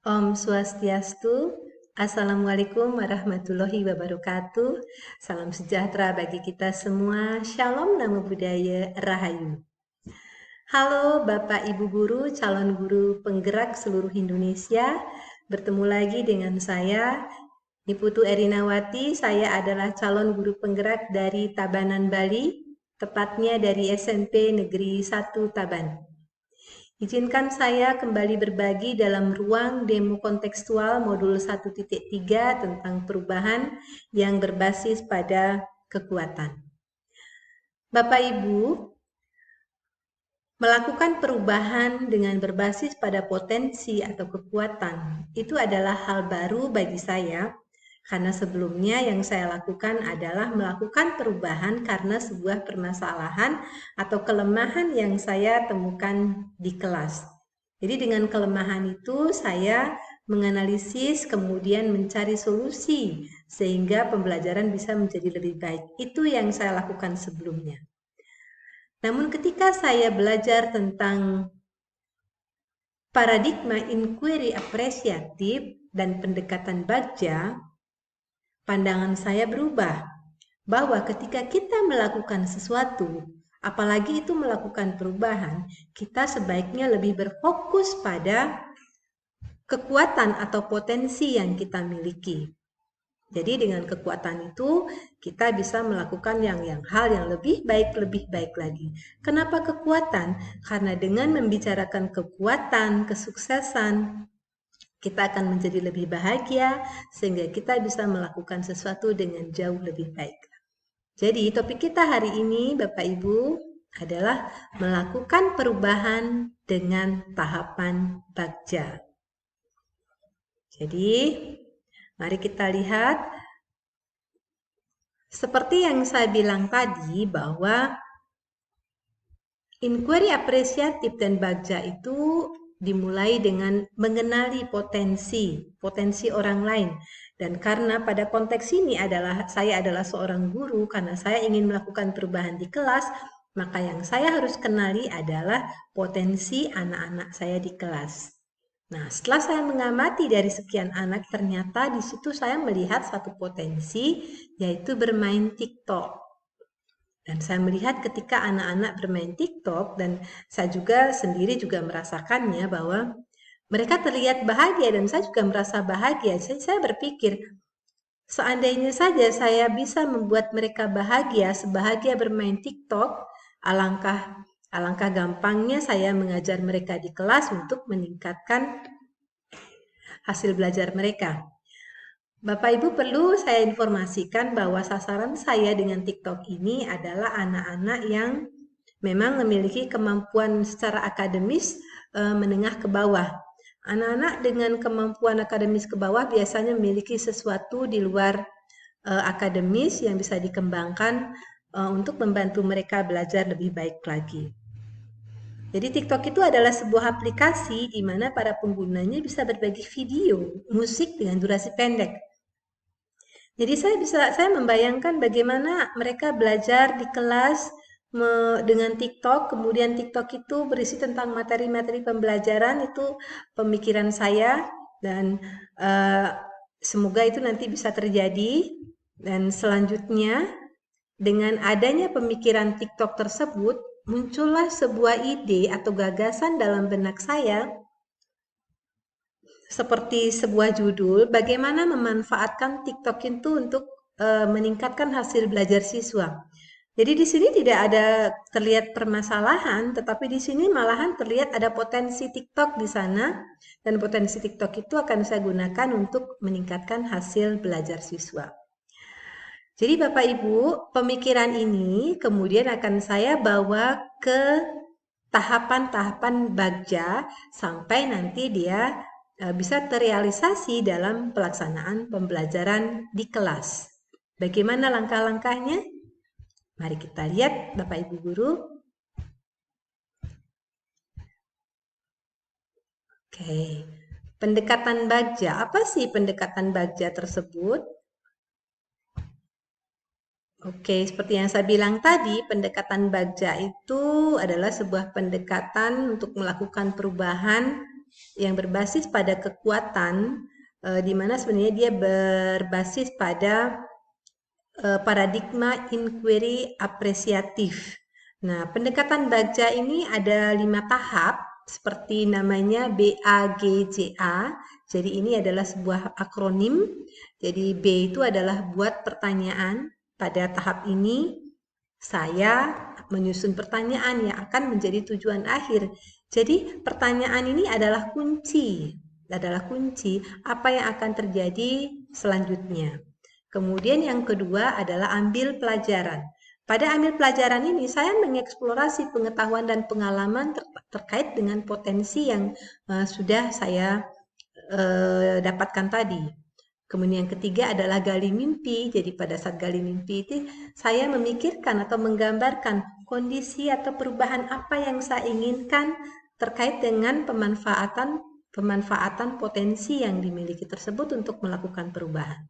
Om Swastiastu, Assalamualaikum warahmatullahi wabarakatuh. Salam sejahtera bagi kita semua. Shalom, Namo Buddhaya, Rahayu. Halo Bapak Ibu Guru, calon guru penggerak seluruh Indonesia. Bertemu lagi dengan saya, Niputu Erinawati. Saya adalah calon guru penggerak dari Tabanan, Bali, tepatnya dari SMP Negeri 1 Taban. Izinkan saya kembali berbagi dalam ruang demo kontekstual modul 1.3 tentang perubahan yang berbasis pada kekuatan. Bapak Ibu, melakukan perubahan dengan berbasis pada potensi atau kekuatan itu adalah hal baru bagi saya, karena sebelumnya yang saya lakukan adalah melakukan perubahan karena sebuah permasalahan atau kelemahan yang saya temukan di kelas. Jadi dengan kelemahan itu saya menganalisis kemudian mencari solusi sehingga pembelajaran bisa menjadi lebih baik. Itu yang saya lakukan sebelumnya. Namun ketika saya belajar tentang paradigma inquiry apresiatif dan pendekatan Bagja, pandangan saya berubah bahwa ketika kita melakukan sesuatu, apalagi itu melakukan perubahan, kita sebaiknya lebih berfokus pada kekuatan atau potensi yang kita miliki. Jadi dengan kekuatan itu kita bisa melakukan hal yang lebih baik lagi. Kenapa kekuatan? Karena dengan membicarakan kekuatan, kesuksesan, kita akan menjadi lebih bahagia sehingga kita bisa melakukan sesuatu dengan jauh lebih baik. Jadi topik kita hari ini Bapak Ibu adalah melakukan perubahan dengan tahapan Bagja. Jadi mari kita lihat, seperti yang saya bilang tadi bahwa inquiry apresiatif dan Bagja itu dimulai dengan mengenali potensi orang lain. Dan karena pada konteks ini saya adalah seorang guru, karena saya ingin melakukan perubahan di kelas, maka yang saya harus kenali adalah potensi anak-anak saya di kelas. Nah, setelah saya mengamati dari sekian anak, ternyata di situ saya melihat satu potensi, yaitu bermain TikTok. Dan saya melihat ketika anak-anak bermain TikTok, dan saya juga sendiri juga merasakannya bahwa mereka terlihat bahagia dan saya juga merasa bahagia. Saya berpikir, seandainya saja saya bisa membuat mereka bahagia, sebahagia bermain TikTok, alangkah gampangnya saya mengajar mereka di kelas untuk meningkatkan hasil belajar mereka. Bapak Ibu perlu saya informasikan bahwa sasaran saya dengan TikTok ini adalah anak-anak yang memang memiliki kemampuan secara akademis menengah ke bawah. Anak-anak dengan kemampuan akademis ke bawah biasanya memiliki sesuatu di luar akademis yang bisa dikembangkan untuk membantu mereka belajar lebih baik lagi. Jadi TikTok itu adalah sebuah aplikasi di mana para penggunanya bisa berbagi video, musik dengan durasi pendek. Jadi saya membayangkan bagaimana mereka belajar di kelas dengan TikTok, kemudian TikTok itu berisi tentang materi-materi pembelajaran, itu pemikiran saya, dan semoga itu nanti bisa terjadi. Dan selanjutnya, dengan adanya pemikiran TikTok tersebut, muncullah sebuah ide atau gagasan dalam benak saya, seperti sebuah judul, bagaimana memanfaatkan TikTok itu untuk meningkatkan hasil belajar siswa. Jadi di sini tidak ada terlihat permasalahan, tetapi di sini malahan terlihat ada potensi TikTok di sana, dan potensi TikTok itu akan saya gunakan untuk meningkatkan hasil belajar siswa. Jadi Bapak Ibu, pemikiran ini kemudian akan saya bawa ke tahapan-tahapan Bagja sampai nanti dia bisa terrealisasi dalam pelaksanaan pembelajaran di kelas. Bagaimana langkah-langkahnya? Mari kita lihat Bapak Ibu Guru. Oke, pendekatan Bagja. Apa sih pendekatan Bagja tersebut? Oke, seperti yang saya bilang tadi, pendekatan Bagja itu adalah sebuah pendekatan untuk melakukan perubahan yang berbasis pada kekuatan, di mana sebenarnya dia berbasis pada paradigma inquiry apresiatif. Nah, pendekatan Bagja ini ada 5 tahap, seperti namanya BAGJA. Jadi ini adalah sebuah akronim. Jadi B itu adalah buat pertanyaan. Pada tahap ini, saya menyusun pertanyaan yang akan menjadi tujuan akhir. Jadi pertanyaan ini adalah kunci apa yang akan terjadi selanjutnya. Kemudian yang kedua adalah ambil pelajaran. Pada ambil pelajaran ini, saya mengeksplorasi pengetahuan dan pengalaman terkait dengan potensi yang sudah saya dapatkan tadi. Kemudian yang ketiga adalah gali mimpi. Jadi pada saat gali mimpi itu, saya memikirkan atau menggambarkan kondisi atau perubahan apa yang saya inginkan terkait dengan pemanfaatan potensi yang dimiliki tersebut untuk melakukan perubahan.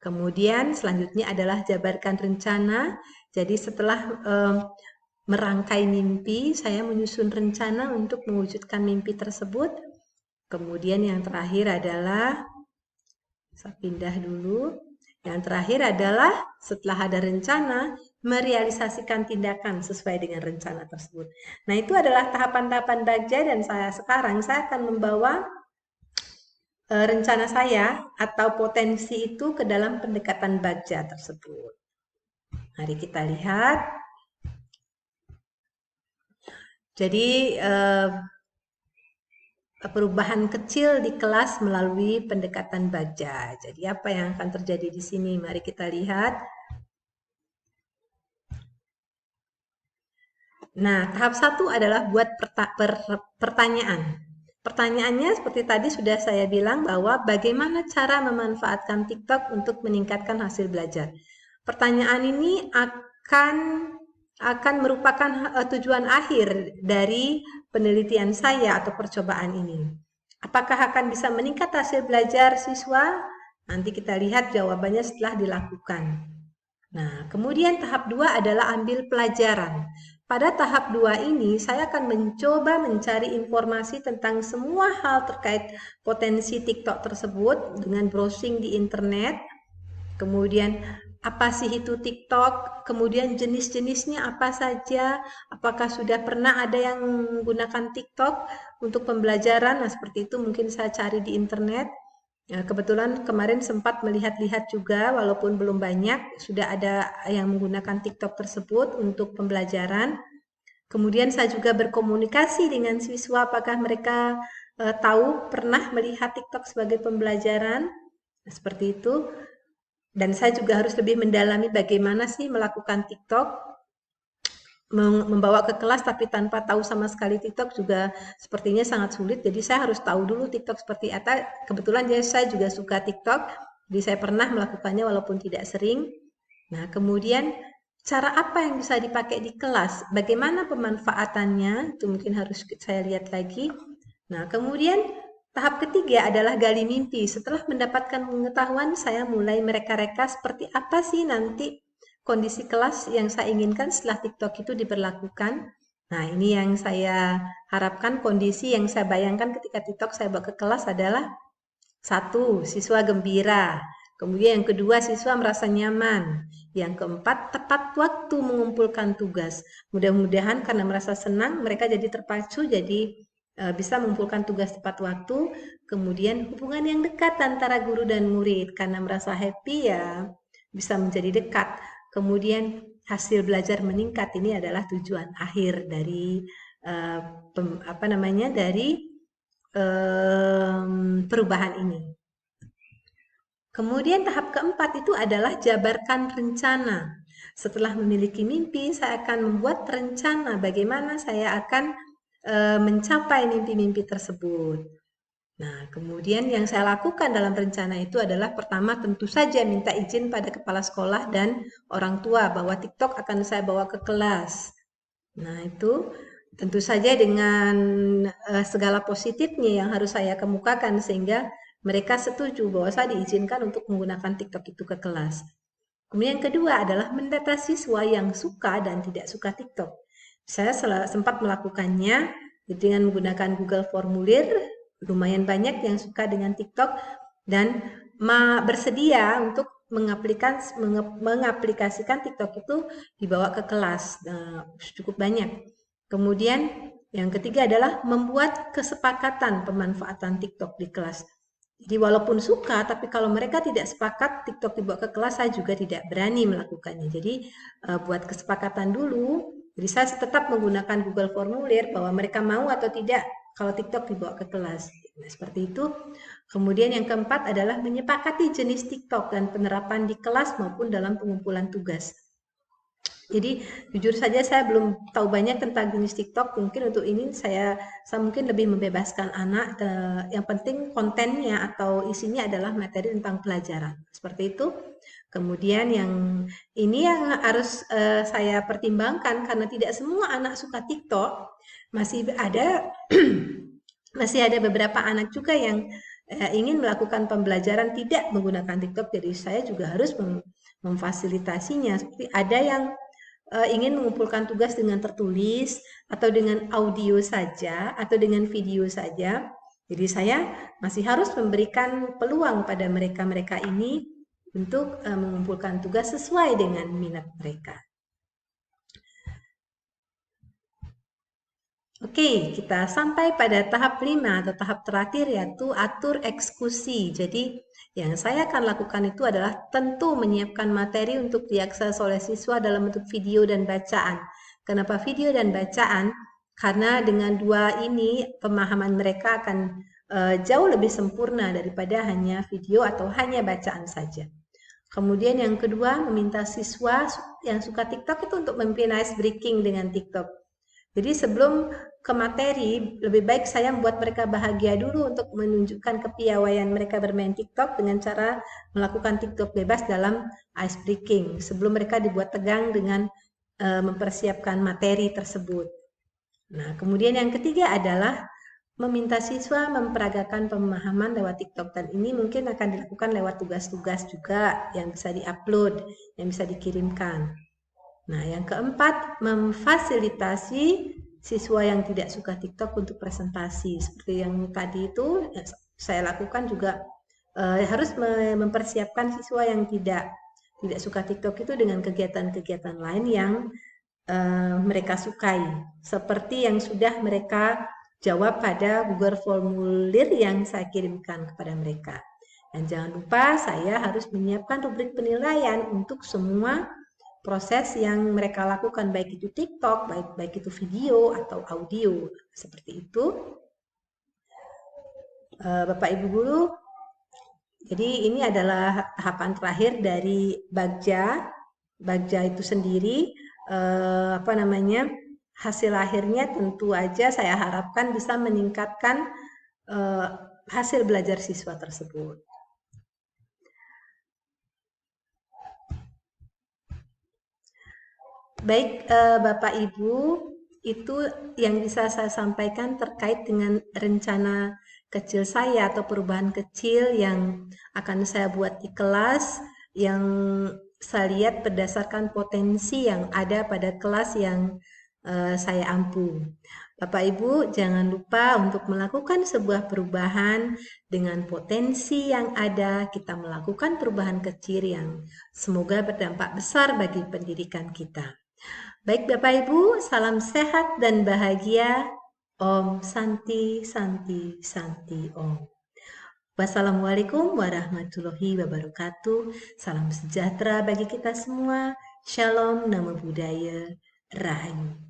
Kemudian selanjutnya adalah jabarkan rencana. Jadi setelah merangkai mimpi, saya menyusun rencana untuk mewujudkan mimpi tersebut. Kemudian yang terakhir adalah, saya pindah dulu. Yang terakhir adalah setelah ada rencana, merealisasikan tindakan sesuai dengan rencana tersebut. Nah, itu adalah tahapan-tahapan Bagja dan saya akan membawa rencana saya atau potensi itu ke dalam pendekatan Bagja tersebut. Mari kita lihat. Jadi perubahan kecil di kelas melalui pendekatan Bagja. Jadi apa yang akan terjadi di sini? Mari kita lihat. Nah, tahap 1 adalah buat pertanyaan. Pertanyaannya seperti tadi sudah saya bilang bahwa bagaimana cara memanfaatkan TikTok untuk meningkatkan hasil belajar. Pertanyaan ini akan merupakan tujuan akhir dari penelitian saya atau percobaan ini. Apakah akan bisa meningkat hasil belajar siswa? Nanti kita lihat jawabannya setelah dilakukan. Nah, kemudian tahap 2 adalah ambil pelajaran. Pada tahap 2 ini, saya akan mencoba mencari informasi tentang semua hal terkait potensi TikTok tersebut dengan browsing di internet. Kemudian, apa sih itu TikTok? Kemudian jenis-jenisnya apa saja? Apakah sudah pernah ada yang menggunakan TikTok untuk pembelajaran? Nah, seperti itu mungkin saya cari di internet. Ya, kebetulan kemarin sempat melihat-lihat juga, walaupun belum banyak, sudah ada yang menggunakan TikTok tersebut untuk pembelajaran. Kemudian saya juga berkomunikasi dengan siswa, apakah mereka tahu pernah melihat TikTok sebagai pembelajaran, seperti itu. Dan saya juga harus lebih mendalami bagaimana sih melakukan TikTok, membawa ke kelas tapi tanpa tahu sama sekali TikTok juga sepertinya sangat sulit. Jadi saya harus tahu dulu TikTok seperti apa. Kebetulan saya juga suka TikTok, jadi saya pernah melakukannya walaupun tidak sering. Nah, kemudian cara apa yang bisa dipakai di kelas? Bagaimana pemanfaatannya? Itu mungkin harus saya lihat lagi. Nah, kemudian tahap ketiga adalah gali mimpi. Setelah mendapatkan pengetahuan, saya mulai mereka-reka seperti apa sih nanti kondisi kelas yang saya inginkan setelah TikTok itu diberlakukan. Nah, ini yang saya harapkan, kondisi yang saya bayangkan ketika TikTok saya bawa ke kelas adalah 1. Siswa gembira. Kemudian yang kedua, siswa merasa nyaman. Yang keempat, tepat waktu mengumpulkan tugas. Mudah-mudahan karena merasa senang, mereka jadi terpacu, jadi bisa mengumpulkan tugas tepat waktu. Kemudian hubungan yang dekat antara guru dan murid. Karena merasa happy ya bisa menjadi dekat. Kemudian hasil belajar meningkat, ini adalah tujuan akhir dari perubahan ini. Kemudian tahap keempat itu adalah jabarkan rencana. Setelah memiliki mimpi, saya akan membuat rencana bagaimana saya akan mencapai mimpi-mimpi tersebut. Nah, kemudian yang saya lakukan dalam rencana itu adalah pertama tentu saja minta izin pada kepala sekolah dan orang tua bahwa TikTok akan saya bawa ke kelas. Nah, itu tentu saja dengan segala positifnya yang harus saya kemukakan sehingga mereka setuju bahwa saya diizinkan untuk menggunakan TikTok itu ke kelas. Kemudian yang kedua adalah mendata siswa yang suka dan tidak suka TikTok. Saya sempat melakukannya dengan menggunakan Google Formulir. lumayan banyak yang suka dengan TikTok dan bersedia untuk mengaplikasikan TikTok itu dibawa ke kelas. Cukup banyak. Kemudian yang ketiga adalah membuat kesepakatan pemanfaatan TikTok di kelas. Jadi walaupun suka, tapi kalau mereka tidak sepakat TikTok dibawa ke kelas, saya juga tidak berani melakukannya. Jadi buat kesepakatan dulu. Jadi saya tetap menggunakan Google Formulir bahwa mereka mau atau tidak kalau TikTok dibawa ke kelas. Nah, seperti itu. Kemudian yang keempat adalah menyepakati jenis TikTok dan penerapan di kelas maupun dalam pengumpulan tugas. Jadi jujur saja saya belum tahu banyak tentang jenis TikTok. Mungkin untuk ini saya mungkin lebih membebaskan anak. Yang penting kontennya atau isinya adalah materi tentang pelajaran. Seperti itu. Kemudian yang ini yang harus saya pertimbangkan karena tidak semua anak suka TikTok. Masih ada masih ada beberapa anak juga yang ingin melakukan pembelajaran tidak menggunakan TikTok. Jadi saya juga harus memfasilitasinya. Seperti ada yang ingin mengumpulkan tugas dengan tertulis atau dengan audio saja atau dengan video saja. Jadi saya masih harus memberikan peluang pada mereka-mereka ini untuk mengumpulkan tugas sesuai dengan minat mereka. Oke, kita sampai pada tahap 5 atau tahap terakhir yaitu atur eksekusi. Jadi yang saya akan lakukan itu adalah tentu menyiapkan materi untuk diakses oleh siswa dalam bentuk video dan bacaan. Kenapa video dan bacaan? Karena dengan dua ini pemahaman mereka akan jauh lebih sempurna daripada hanya video atau hanya bacaan saja. Kemudian yang kedua, meminta siswa yang suka TikTok itu untuk memimpin ice breaking dengan TikTok. Jadi sebelum ke materi, lebih baik saya membuat mereka bahagia dulu untuk menunjukkan kepiawaian mereka bermain TikTok dengan cara melakukan TikTok bebas dalam ice breaking. Sebelum mereka dibuat tegang dengan mempersiapkan materi tersebut. Nah, kemudian yang ketiga adalah meminta siswa memperagakan pemahaman lewat TikTok. Dan ini mungkin akan dilakukan lewat tugas-tugas juga yang bisa diupload, yang bisa dikirimkan. Nah, yang keempat, memfasilitasi siswa yang tidak suka TikTok untuk presentasi. Seperti yang tadi itu saya lakukan juga harus mempersiapkan siswa yang tidak suka TikTok itu dengan kegiatan-kegiatan lain yang mereka sukai. Seperti yang sudah mereka jawab pada Google Formulir yang saya kirimkan kepada mereka. Dan jangan lupa saya harus menyiapkan rubrik penilaian untuk semua proses yang mereka lakukan, baik itu TikTok, baik itu video atau audio, seperti itu. Bapak Ibu Guru, jadi ini adalah tahapan terakhir dari Bagja. Bagja itu sendiri, hasil akhirnya tentu aja saya harapkan bisa meningkatkan hasil belajar siswa tersebut. Baik, Bapak Ibu, itu yang bisa saya sampaikan terkait dengan rencana kecil saya atau perubahan kecil yang akan saya buat di kelas, yang saya lihat berdasarkan potensi yang ada pada kelas yang saya ampu. Bapak Ibu, jangan lupa untuk melakukan sebuah perubahan dengan potensi yang ada. Kita melakukan perubahan kecil yang semoga berdampak besar bagi pendidikan kita. Baik Bapak Ibu, salam sehat dan bahagia. Om Santi, Santi, Santi Om. Wassalamualaikum warahmatullahi wabarakatuh. Salam sejahtera bagi kita semua. Shalom, Namo Buddhaya, Rahayu.